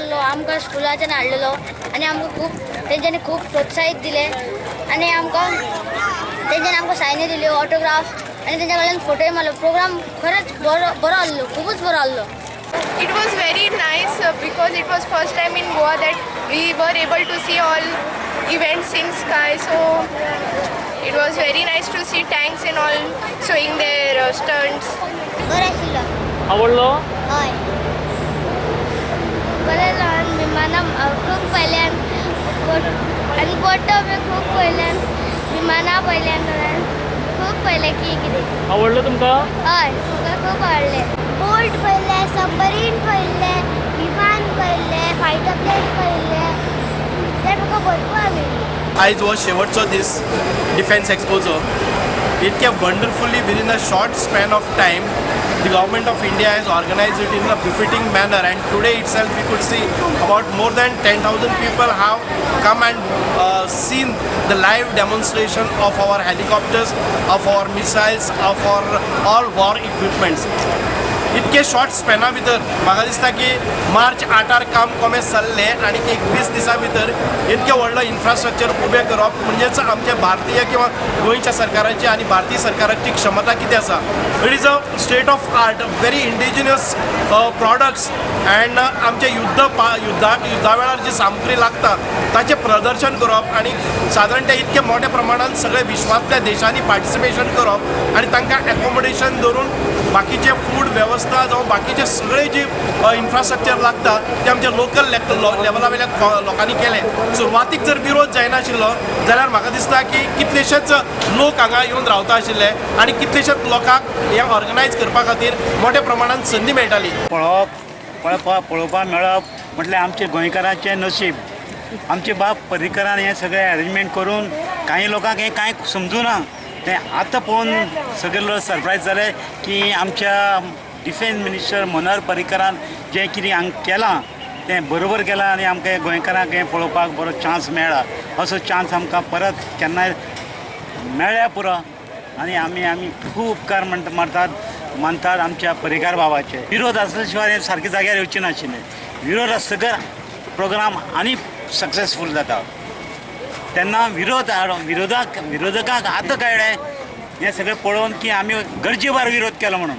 हाडलेलो आमकां स्कुलाच्यान हाडलेलो आनी आमकां खूब तेंच्यांनी खूब प्रोत्साहीत दिले आनी आमकां तेंच्यांनी आमकां सायनी दिल्यो ऑटोग्राफ आनी तेंच्या कडल्यान फोटोय मारलो. प्रोग्राम खरेंच बरो आहलो, खूबच बरो आहलो. It was very nice because it was first time in Goa that we were able to see all events in sky. So it was very nice to see tanks and all showing their stunts. बरो आशिल्लो. आवडलो? हय. बरें ल्हान विमानां खूब पयल्यान आनी photo बी खूब पयल्यान विमानां पयल्यान खूब पयलें कितें. आवडलो तुमकां? हय, म्हाका खूब आवडलें. बोट पयलें, सबमरीन पयलें, विमान पयलें, फायटर प्लेन पयलें. ते म्हाका भरपूर आवडलें. आयज हो शेवटचो दीस डिफेन्स एक्सपोचो. इतके wonderfully within a short span of time the government of India has organized it in a befitting manner, and today itself we could see about more than 10,000 people have come and seen the live demonstration of our helicopters, of our missiles, of our all war equipments. इतके short स्पॅना भितर म्हाका दिसता की मार्च 8 काम कमी चल्लें आनी एक 20 दिसां भितर इतकें व्हडलो इन्फ्रास्ट्रक्चर उबें करप म्हणजेच आमचे भारतीय किंवा गोंयच्या सरकाराची आनी भारतीय सरकाराची क्षमता कितें आसा. It is a state of art, very indigenous products and आमचे युद्धा वेळार जी सामग्री लागता ताचें प्रदर्शन करप आनी सादारणतः इतके मोठ्या प्रमाणात सगळे विश्वांतल्या देशांनी पार्टिसिपेशन करप आनी तांकां एकोमोडेशन धरून बाकीचे फूड वेवस्था जावं बाकीचे सगळे जी इन्फ्रास्ट्रक्चर लागता ते आमच्या लोकल लेवला वयल्या लोकांनी केले. सुरवातीक जर विरोध जायनाशिल्लो जाल्यार म्हाका दिसता की कितलेशेच लोक हांगा येवन रावता आशिल्ले आनी कितलेशेच लोकांक हें ऑर्गनायज करपा खातीर मोठ्या प्रमाणात संदी मेळटाली. पळोवपाक मेळप म्हटल्यार आमचे गोंयकारांचें नशीब. आमचे बाप पर्रीकरान हें सगळें अरेंजमेंट करून काही लोकांक हें कांय समजुना. तें आतां पळोवन सगळे लोक सरप्रायज जाले की आमच्या डिफेन्स मिनिस्टर मनोहर पर्रीकरान जें कितें हांगा केलां तें बरोबर केलां आनी आमकां गोंयकारांक हें पळोवपाक बरो चान्स मेळ्ळा. असो चान्स आमकां परत केन्नाय मेळ्ळ्या पुरो आनी आमी खूब उपकार मानतात आमच्या पर्रीकार बाबाचे. विरोध आसल्या शिवाय हें सारके जाग्यार येवचें नाशिल्लें. विरोध आसतकर प्रोग्राम आनी सक्सेसफूल जाता. तेन्ना विरोधकांक आतां कळ्ळें हें सगळें पळोवन की आमी गरजेभार विरोध केलो म्हणून.